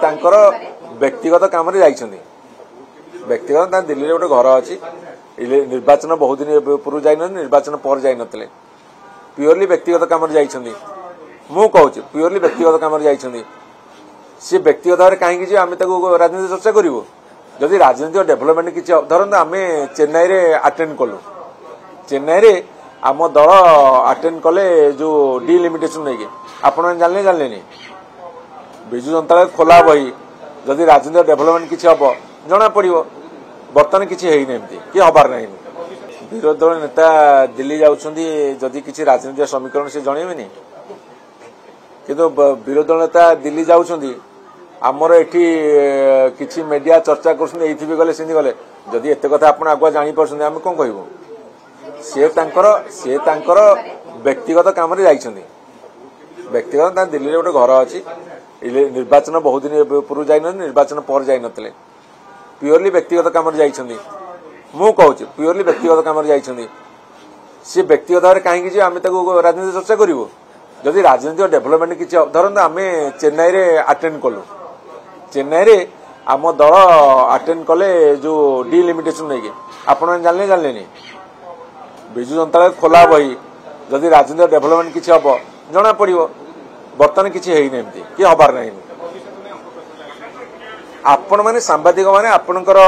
ତାଙ୍କର ବ୍ୟକ୍ତିଗତ କାମରେ ଯାଇଛନ୍ତି। ବ୍ୟକ୍ତିଗତ ଦିଲ୍ଲୀରେ ଗୋଟେ ଘର ଅଛି। ନିର୍ବାଚନ ବହୁତ ଦିନ ପୂର୍ବରୁ ଯାଇନଥିଲେ, ନିର୍ବାଚନ ପରେ ଯାଇନଥିଲେ। ପିଓରଲି ବ୍ୟକ୍ତିଗତ କାମରେ ଯାଇଛନ୍ତି। ମୁଁ କହୁଛି ପିଓରଲି ବ୍ୟକ୍ତିଗତ କାମରେ ଯାଇଛନ୍ତି। सी व्यक्तिगत भाव कहीं आम राजनीति चर्चा करूँ जदि राजनीतिक डेभलपमेंट किसी धरत आम चेन्नई रे अटेंड कलु चेन्नई रे आम दल अटेंड कले जो डिलिमिटेशन नहीं आपण जानले विजु जनता दल खोला बही जदि राजनीतिक डेभलपमेंट किसी हम जना पड़ बर्तमान किसी कि हबार ना विरोधी दल नेता दिल्ली जाऊँगी जदि किसी राजनीतिक समीकरण से जनइबेनी किंतु विरोधी दल नेता दिल्ली जाऊँगी आमर एठी किसी मीडिया चर्चा कर गले सिंधी गले जदि एत कथा आप आगुआ जापर आम कौन कहूँ सी व्यक्तिगत काम व्यक्तिगत दिल्ली रे गोटे घर अच्छी निर्वाचन बहुत दिन पूर्व जाइन निर्वाचन पर जाइनथिले पिओरली व्यक्तिगत काम मु कहूँ पिओरली व्यक्तिगत काम सी व्यक्तिगत भाव कहीं आम राजनीति चर्चा करूँ जदि राजनीतिक डेभलपमेंट किसी धरत आम चेन्नई रे अटेंड कलु चेन्नई रे आम दल अटेंड कले जो डिलिमिटेशन नहीं आपण जानले विजु जनता दल खोला बही जदि राजनीतिक डेभलपमेंट किसी हम जना पड़ बर्तमान किसी कि हबार ना आपण मैंने सांबादिक मैंने आपणकर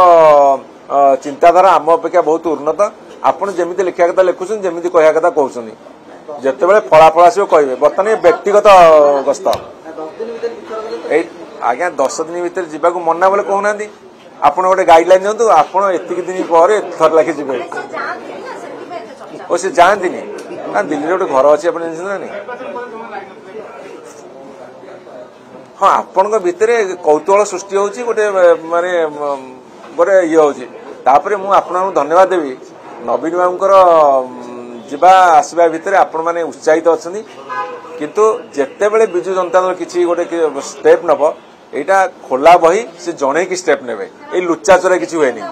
चिंताधारा आम अपेक्षा बहुत उन्नत आपण जमी लिखा कथा लिखुन जमी कहया कथा कहते जिते फलाफल आसो कहे बर्तमान व्यक्तिगत गस्त आज्ञा 10 दिन भितर जावाक मना बोले कहना आप गोटे गाइडलाइन दिखाँ आप एतिक दिन पर थर लाखे जी सी जाती दिल्ली गोटे घर अच्छी आप हाँ आपण भितर कौतूहल सृष्टि होची गोटे माने गोटे ये होची मुझे धन्यवाद देवी नवीन बाबूंकर जीवा आसवा भितर आपण मैंने उत्साहित अच्छा किंतु जेते बेले विजु जनता दल किसी गोटे स्टेप नब यहाँ खोला बही से जड़े की स्टेप ने लुचा चोरा किसी हुए नहीं।